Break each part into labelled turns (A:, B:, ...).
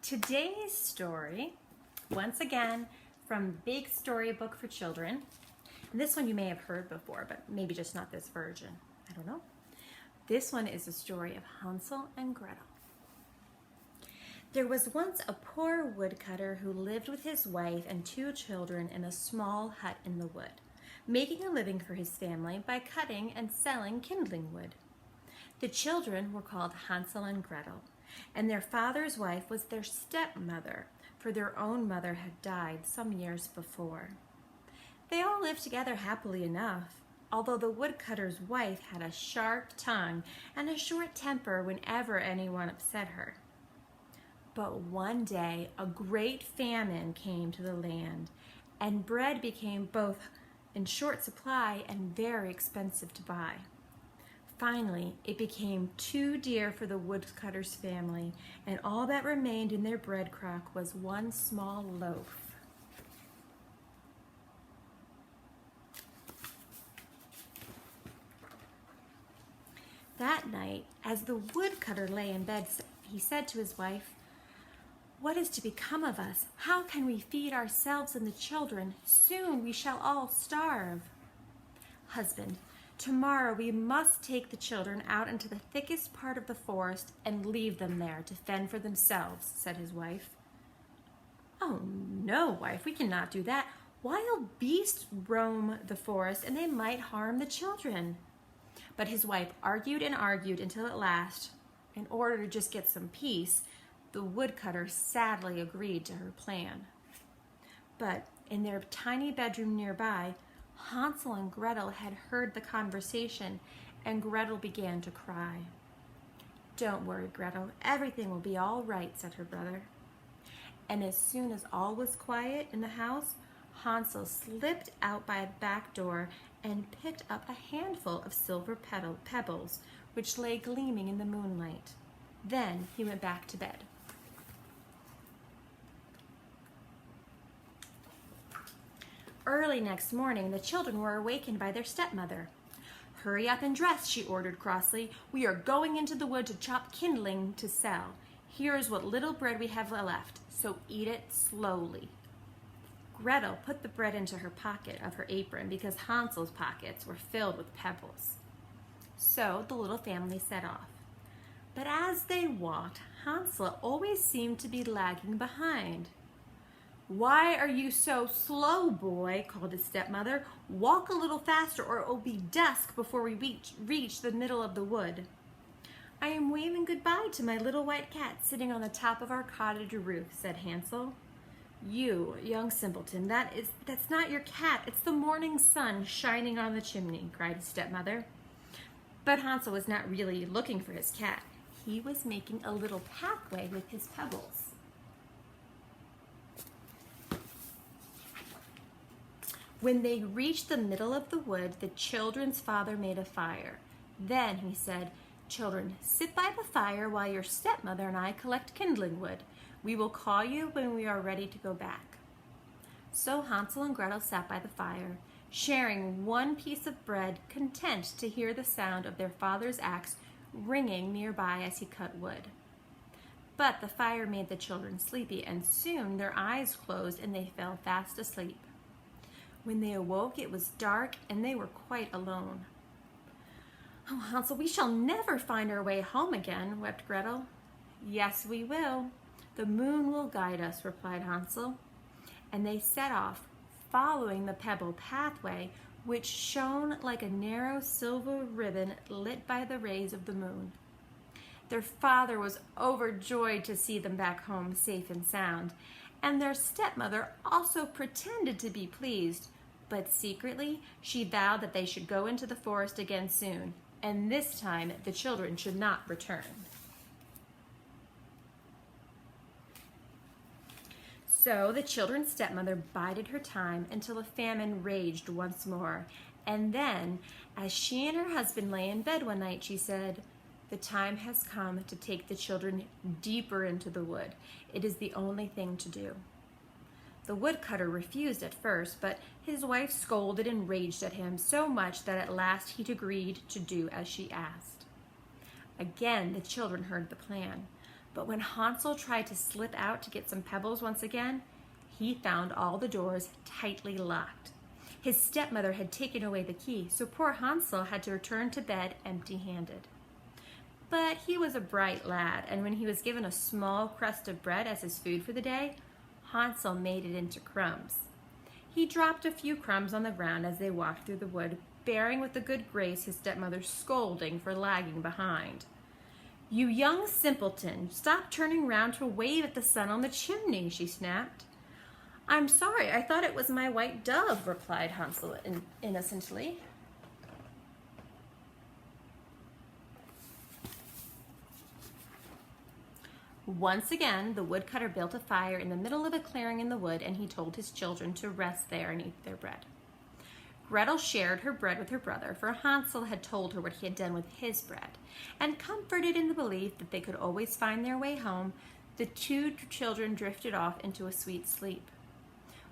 A: Today's story, once again, from Big Storybook for Children. And this one you may have heard before, but maybe just not this version. I don't know. This one is the story of Hansel and Gretel. There was once a poor woodcutter who lived with his wife and 2 children in a small hut in the wood, making a living for his family by cutting and selling kindling wood. The children were called Hansel and Gretel, and their father's wife was their stepmother, for their own mother had died some years before. They all lived together happily enough, although the woodcutter's wife had a sharp tongue and a short temper whenever anyone upset her. But one day a great famine came to the land, and bread became both in short supply and very expensive to buy. Finally, it became too dear for the woodcutter's family, and all that remained in their bread crock was one small loaf. That night, as the woodcutter lay in bed, he said to his wife, "What is to become of us? How can we feed ourselves and the children? Soon we shall all starve." "Husband, tomorrow we must take the children out into the thickest part of the forest and leave them there to fend for themselves," said his wife. "Oh no, wife, we cannot do that. Wild beasts roam the forest and they might harm the children." But his wife argued and argued until at last, in order to just get some peace, the woodcutter sadly agreed to her plan. But in their tiny bedroom nearby, Hansel and Gretel had heard the conversation, and Gretel began to cry. "Don't worry, Gretel, everything will be all right," said her brother. And as soon as all was quiet in the house, Hansel slipped out by a back door and picked up a handful of silver pebbles, which lay gleaming in the moonlight. Then he went back to bed. Early next morning, the children were awakened by their stepmother. "Hurry up and dress," she ordered crossly. "We are going into the wood to chop kindling to sell. Here is what little bread we have left, so eat it slowly." Gretel put the bread into her pocket of her apron because Hansel's pockets were filled with pebbles. So the little family set off. But as they walked, Hansel always seemed to be lagging behind. "Why are you so slow, boy?" called his stepmother. "Walk a little faster or it will be dusk before we reach the middle of the wood." "I am waving goodbye to my little white cat sitting on the top of our cottage roof," said Hansel. "You young simpleton, that's not your cat, it's the morning sun shining on the chimney," cried his stepmother. But Hansel was not really looking for his cat. He was making a little pathway with his pebbles. When they reached the middle of the wood, the children's father made a fire. Then he said, "Children, sit by the fire while your stepmother and I collect kindling wood. We will call you when we are ready to go back." So Hansel and Gretel sat by the fire, sharing one piece of bread, content to hear the sound of their father's axe ringing nearby as he cut wood. But the fire made the children sleepy, and soon their eyes closed and they fell fast asleep. When they awoke, it was dark and they were quite alone. "Oh, Hansel, we shall never find our way home again," wept Gretel. "Yes, we will. The moon will guide us," replied Hansel. And they set off, following the pebble pathway, which shone like a narrow silver ribbon lit by the rays of the moon. Their father was overjoyed to see them back home safe and sound, and their stepmother also pretended to be pleased, but secretly she vowed that they should go into the forest again soon, and this time the children should not return. So the children's stepmother bided her time until the famine raged once more, and then, as she and her husband lay in bed one night, she said, "The time has come to take the children deeper into the wood. It is the only thing to do." The woodcutter refused at first, but his wife scolded and raged at him so much that at last he agreed to do as she asked. Again the children heard the plan, But when Hansel tried to slip out to get some pebbles once again, he found all the doors tightly locked. His stepmother had taken away the key, so poor Hansel had to return to bed empty-handed. But he was a bright lad, and when he was given a small crust of bread as his food for the day, Hansel made it into crumbs. He dropped a few crumbs on the ground as they walked through the wood, bearing with a good grace his stepmother's scolding for lagging behind. "You young simpleton, stop turning round to wave at the sun on the chimney," she snapped. "I'm sorry, I thought it was my white dove," replied Hansel innocently. Once again, the woodcutter built a fire in the middle of a clearing in the wood, and he told his children to rest there and eat their bread. Gretel shared her bread with her brother, for Hansel had told her what he had done with his bread, and comforted in the belief that they could always find their way home, the two children drifted off into a sweet sleep.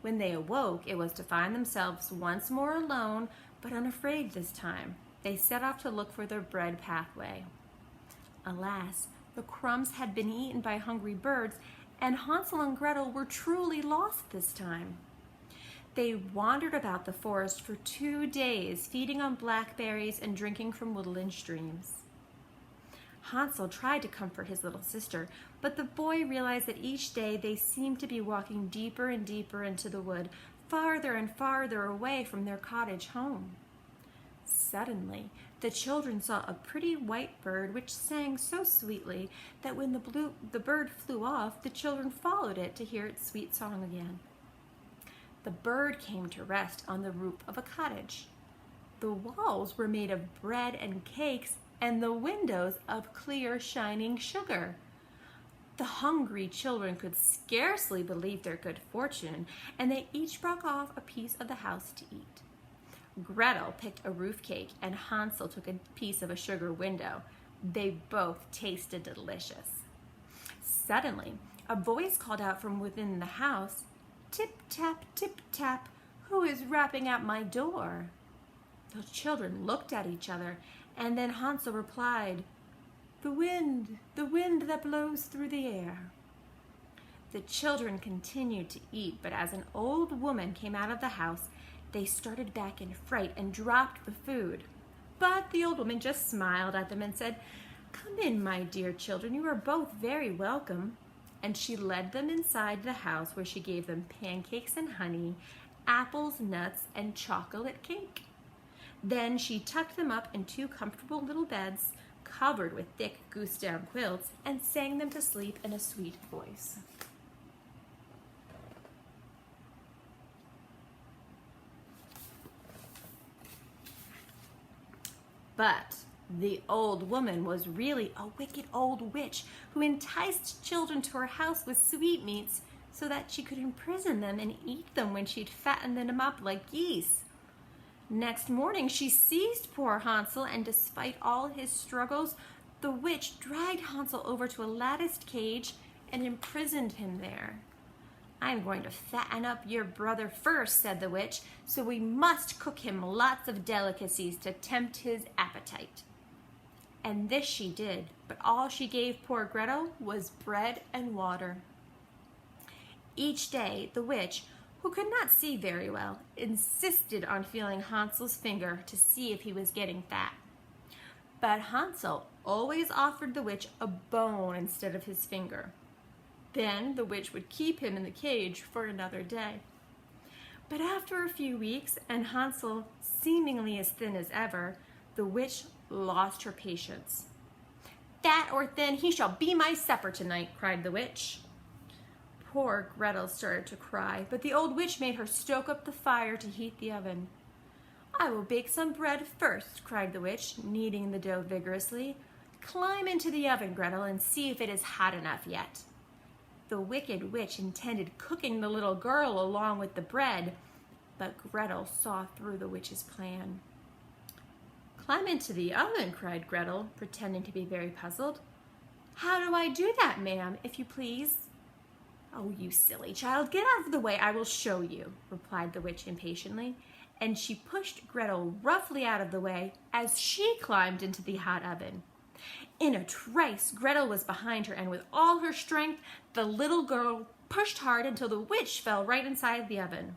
A: When they awoke, it was to find themselves once more alone, but unafraid this time. They set off to look for their bread pathway. Alas, the crumbs had been eaten by hungry birds, and Hansel and Gretel were truly lost this time. They wandered about the forest for 2 days, feeding on blackberries and drinking from woodland streams. Hansel tried to comfort his little sister, but the boy realized that each day they seemed to be walking deeper and deeper into the wood, farther and farther away from their cottage home. Suddenly, the children saw a pretty white bird which sang so sweetly that when the bird flew off, the children followed it to hear its sweet song again. The bird came to rest on the roof of a cottage. The walls were made of bread and cakes, and the windows of clear, shining sugar. The hungry children could scarcely believe their good fortune, and they each broke off a piece of the house to eat. Gretel picked a roof cake, and Hansel took a piece of a sugar window. They both tasted delicious. Suddenly, a voice called out from within the house, "Tip-tap, tip-tap, who is rapping at my door?" The children looked at each other, and then Hansel replied, the wind that blows through the air." The children continued to eat, but as an old woman came out of the house, they started back in fright and dropped the food. But the old woman just smiled at them and said, "Come in, my dear children, you are both very welcome." And she led them inside the house, where she gave them pancakes and honey, apples, nuts, and chocolate cake. Then she tucked them up in 2 comfortable little beds, covered with thick goose-down quilts, and sang them to sleep in a sweet voice. But the old woman was really a wicked old witch who enticed children to her house with sweetmeats so that she could imprison them and eat them when she'd fattened them up like geese. Next morning, she seized poor Hansel, and despite all his struggles, the witch dragged Hansel over to a latticed cage and imprisoned him there. "I'm going to fatten up your brother first," said the witch, "so we must cook him lots of delicacies to tempt his appetite." And this she did, but all she gave poor Gretel was bread and water. Each day, the witch, who could not see very well, insisted on feeling Hansel's finger to see if he was getting fat. But Hansel always offered the witch a bone instead of his finger. Then the witch would keep him in the cage for another day. But after a few weeks, and Hansel seemingly as thin as ever, the witch lost her patience. "Fat or thin, he shall be my supper tonight," cried the witch. Poor Gretel started to cry, but the old witch made her stoke up the fire to heat the oven. "I will bake some bread first," cried the witch, kneading the dough vigorously. "Climb into the oven, Gretel, and see if it is hot enough yet." The wicked witch intended cooking the little girl along with the bread, but Gretel saw through the witch's plan. "Climb into the oven," cried Gretel, pretending to be very puzzled. "How do I do that, ma'am, if you please?" "Oh, you silly child, get out of the way, I will show you," replied the witch impatiently, and she pushed Gretel roughly out of the way as she climbed into the hot oven. In a trice, Gretel was behind her, and with all her strength, the little girl pushed hard until the witch fell right inside the oven.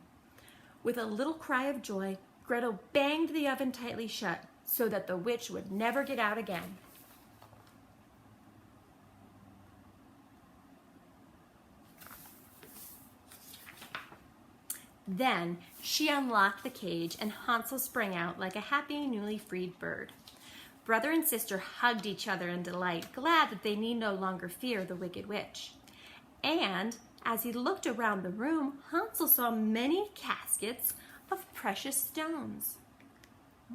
A: With a little cry of joy, Gretel banged the oven tightly shut so that the witch would never get out again. Then she unlocked the cage, and Hansel sprang out like a happy, newly freed bird. Brother and sister hugged each other in delight, glad that they need no longer fear the wicked witch. And as he looked around the room, Hansel saw many caskets of precious stones.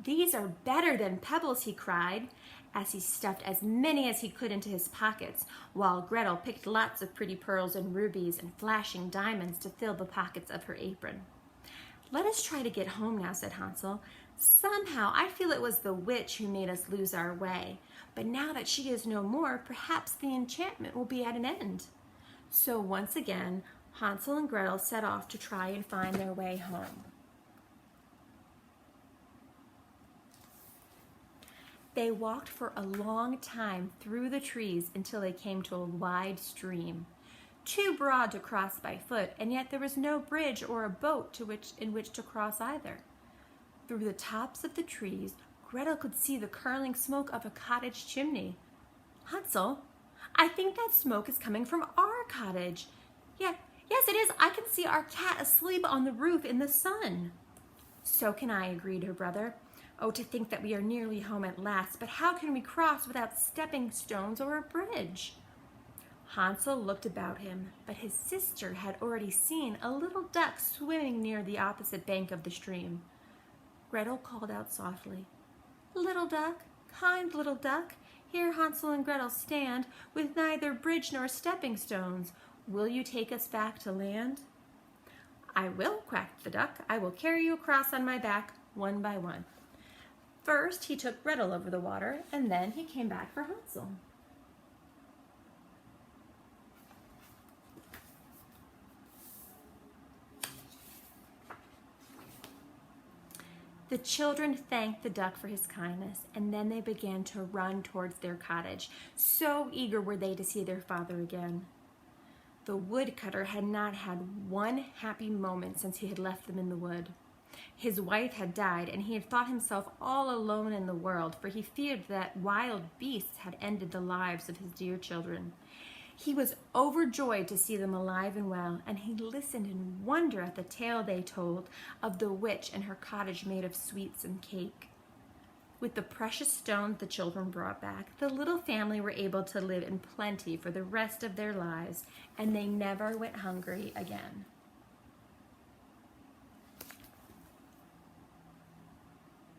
A: "These are better than pebbles," he cried, as he stuffed as many as he could into his pockets, while Gretel picked lots of pretty pearls and rubies and flashing diamonds to fill the pockets of her apron. "Let us try to get home now," said Hansel. "Somehow I feel it was the witch who made us lose our way, but now that she is no more, perhaps the enchantment will be at an end." So once again, Hansel and Gretel set off to try and find their way home. They walked for a long time through the trees until they came to a wide stream, too broad to cross by foot, and yet there was no bridge or a boat in which to cross either. Through the tops of the trees, Gretel could see the curling smoke of a cottage chimney. "Hansel, I think that smoke is coming from our cottage." Yes, it is. I can see our cat asleep on the roof in the sun." "So can I," agreed her brother. "Oh, to think that we are nearly home at last, but how can we cross without stepping stones or a bridge?" Hansel looked about him, but his sister had already seen a little duck swimming near the opposite bank of the stream. Gretel called out softly, "Little duck, kind little duck, here Hansel and Gretel stand, with neither bridge nor stepping stones. Will you take us back to land?" "I will," quacked the duck. "I will carry you across on my back, one by one." First, he took Gretel over the water, and then he came back for Hansel. The children thanked the duck for his kindness, and then they began to run towards their cottage. So eager were they to see their father again. The woodcutter had not had one happy moment since he had left them in the wood. His wife had died, and he had thought himself all alone in the world, for he feared that wild beasts had ended the lives of his dear children. He was overjoyed to see them alive and well, and he listened in wonder at the tale they told of the witch and her cottage made of sweets and cake. With the precious stones the children brought back, the little family were able to live in plenty for the rest of their lives, and they never went hungry again.